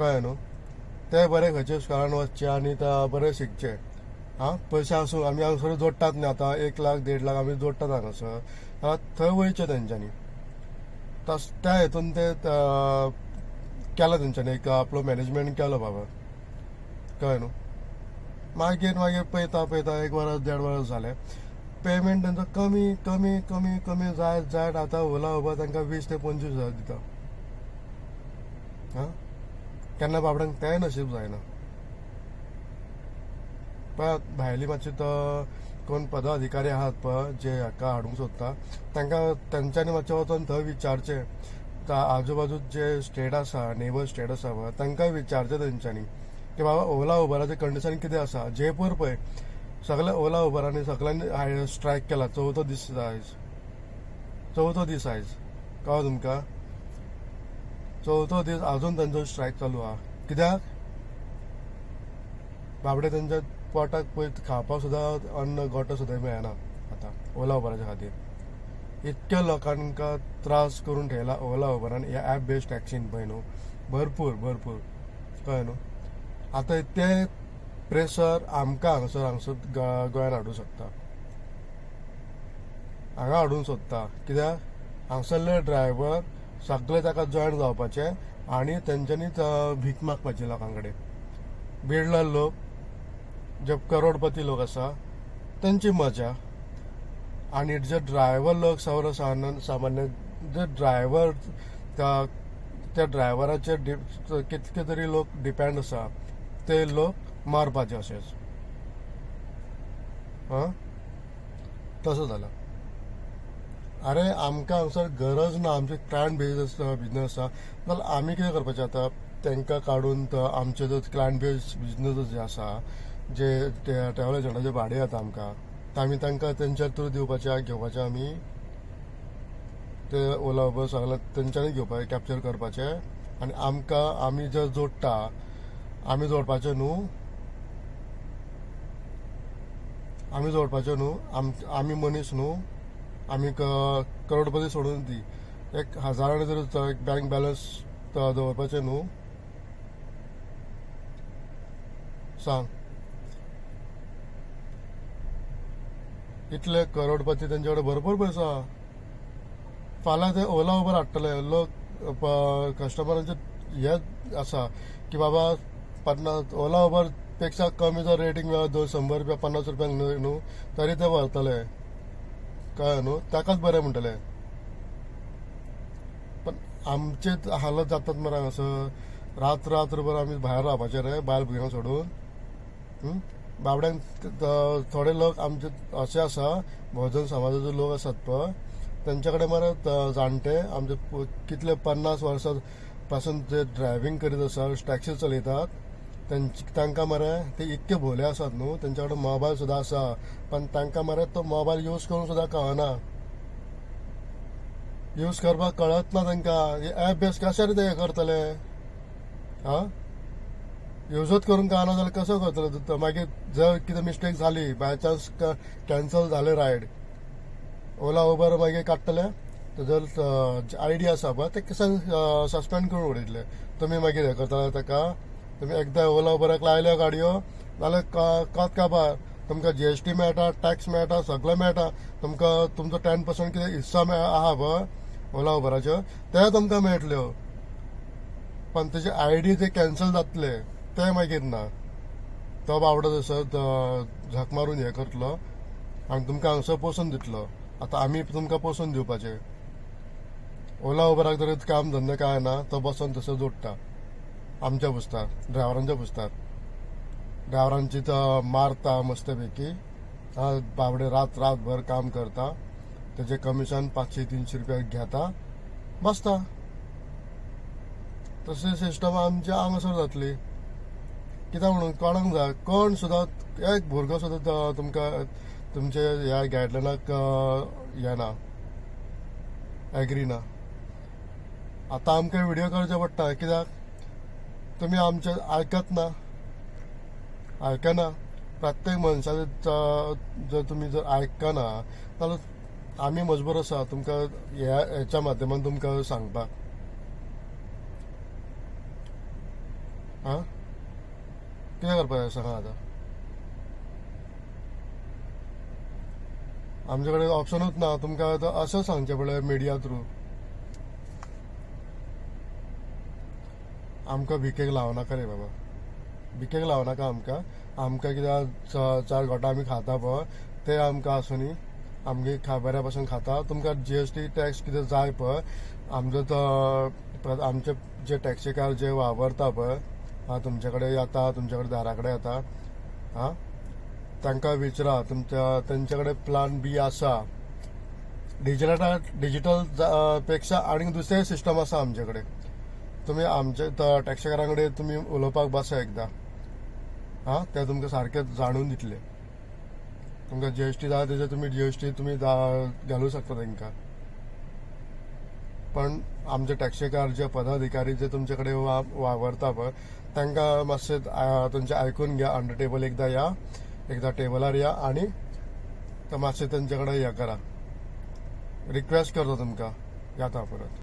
कळ्ळें न्हू. ते बरे खंयचे शाळान वचचे आनी बरे शिकचे. पयशे आसूं आमी हांगासर जोडटात न्ही. आतां 1 लाख 1.5 लाख आमी जोडटात हांगासर. थंय वयचे तेंच्यांनी. त्या हेतून ते केला तेंच्यांनी एक आपलो मॅनेजमेंट केलो बाबा. कळ्ळें न्हू. मागीर पळयता 1 वर्स 1.5 वर्स जालें. पेमेंट तेंचो कमी कमी कमी कमी जायत आतां ओला उबर तांकां 20 ते 25 हजार दिता. केन्ना बाबड्यांक तेंय नशीब जायना. पळय भायली मातशी तो कोण पदाधिकारी आहात पळय जे हाका हाडूंक सोदता तेंच्यांनी मातशें वचोन थंय विचारचें. आजूबाजूक जे स्टेट आसा नेबर स्टेट आसा पळय तांकांय विचारचें तेंच्यांनी की बाबा ओला उबराचें कंडिशन कितें आसा. जयपूर पळय सगळे ओला उबरांनी सगळ्यांनी स्ट्रायक केला. चवथो दीस आयज कळ्ळें तुमकां. चवथो दीस आजून तांचो स्ट्रायक चालू आहा. कित्याक बाबडे तेंच्या पोटाक पळय खावपाक सुद्दां अन्न गोटो सुद्दां मेळना आतां ओला उबराच्या खातीर. इतक्या लोकांका त्रास करून ठेयला ओला उबरान ह्या ॲप बेस्ड टॅक्सीन पळय न्हू. भरपूर कळ्ळें न्हू. आतां ते प्रेशर आमकां हांगासर गोंयांत हाडूंक शकता. हांगा हाडूंक सोदता. कित्याक हांगासरले ड्रायव्हर सगळे ताका जॉयन जावपाचे आनी तेंच्यांनी भीक मागपाची लोकां कडेन. बिडला लोक जे करोडपती लोक आसा तेंची मजा. आनी जे ड्रायव्हर लोक सामान्य जे ड्रायव्हर त्या ड्रायव्हराचेर कितके तरी लोक डिपेंड आसा ते लोक मारपाचे अशेंच. तसो जाला. अरे आमकां हांगासर गरज ना. आमचे क्लायंट बेज बिजनस आसा जाल्यार आमी कितें करपाचें आतां तांकां काडून आमचे जो क्लायंट बेज बिजनस जे आसा जे ट्रॅव्हल एजंटाचे भाडें येता आमकां आमी तांकां तेंच्या थ्रू दिवपाचें घेवपाचें. आमी ते ओला उबर सगळे तेंच्यांनी घेवपाचें कॅप्चर करपाचें आनी आमकां आमी जे जोडटा आमी जोडपाचें न्हू. आमी मनीस न्हू. आमी करोडपती सोडून दी 1,000 जर बँक बॅलन्स दवरपाचें न्हू. सांग इतले करोडपती तेंचे कडेन भरपूर पयसो आहा. फाल्यां ते ओला उबर हाडटले लोक कस्टमरांचे हे आसा की बाबा 50 ओला उबर पेक्षा कमी जर रेटींग मेळत 100 रुपया 50 रुपयांक न्हू तरी ते व्हरतले. कळ्ळें न्हू. ताकाच बरें म्हणटले. पण आमचे हालत जातात मरे हांगासर. रात्रभर आमी भायर रावपाचे रे बायल भुरग्यांक सोडून. बाबड्यांक थोडे लोक आमचे अशे आसा बहुजन समाजाचे लोक आसात पळय तेंच्या कडेन मरे जाणटे आमचे कितले 50 वर्सां पासून जे ड्रायव्हिंग करीत आसा टॅक्सी चलयतात तांकां मरे ते इतके भोले आसात न्हू. तेंच्या कडेन मोबायल सुद्दां आसा पण तांकां मरे तो मोबायल यूज करूंक सुद्दां कळना. यूज करपाक कळत ना तांकां. ॲप बेस कशें ते हे करतले. यूजच करूंक कळना जाल्यार कसो करतले. मागीर जर कितें मिस्टेक जाली बाय चान्स कॅन्सल जाले रायड ओला उबर मागीर काडटले. जर ID आसा पळय ते सस्पेंड करून उडयतले. तुमी मागीर हे करतले ताका. तुमी एकदां ओला उबराक लायल्यो गाडयो जाल्यार कात काबार. तुमकां GST मेळटा टॅक्स मेळटा सगळें मेळटा. तुमकां तुमचो 10% कितें हिस्सा आहा पळय ओला उबराच्यो ते तुमकां मेळटल्यो. पण तेजे ID ते कॅन्सल जातले ते मागीर ना. तो बावडो जसो झक मारून हे करतलो आनी तुमकां हांगासर पोसून दितलो. आतां आमी तुमकां पोसून दिवपाचे. ओला उबराक तरी काम धंदे काय ना. तो बसून तसो जोडटा आमच्या बुस्तार ड्रायव्हरांच्या बुस्तार. ड्रायव्हरांची मारता मस्त पैकी. बाबडे रातभर काम करता. तेजे कमिशन 500-300 रुपया घेता बसता. तशी सिस्टम आमच्या हांगासर जातली. कित्याक म्हणून कळंक जाय. कोण सुद्दां एक भुरगो सुद्दां तुमकां तुमचे ह्या गायडलायनाक हे ना एग्री ना. आतां आमकां व्हिडियो करचे पडटा कित्याक तुमी आमचे आयकना. प्रत्येक मनशाचे जर तुमी जर आयकना जाल्यार आमी मजबूर आसा तुमकां हेच्या माध्यमांतून तुमकां सांगपाक. हा कितें करपाचें सांगा आतां आमचे कडेन ऑप्शनूच ना तुमकां आतां अशें सांगचें पडलें मिडिया थ्रू आमकां भिकेक लावनाका रे बाबा भिकेक लावनाका आमकां कित्याक चार घोटां आमी खाता पळय ते आमकां आसुनी आमगे बऱ्या भशेन खाता तुमकां जीएसटी टॅक्स कितें जाय पळय आमचो तो आमचे जे टॅक्सीकार जे वावरता पळय तुमचे कडेन येता तुमचे कडेन दारा कडेन येता हा तांकां विचारा तेंचे कडेन प्लान बी आसा डिजिटल पेक्षा आनीक दुसरें सिस्टम आसा आमचे कडेन तुमी आमचे टॅक्सीकारां कडेन तुमी उलोवपाक बसा एकदां ते तुमकां सारकें जाणून दितले तुमकां जीएसटी जाय तेजे तुमी जीएसटी तुमी घालूं शकता तांकां पण आमचे टॅक्सीकार जे पदाधिकारी जे तुमचे कडेन वावरता पळय तांकां मातशें तांचें आयकून घ्या अंडर टेबल एकदां या एकदां टेबलार या आनी मातशें तेंचे कडेन हें करा रिक्वेस्ट करता तुमकां येता परत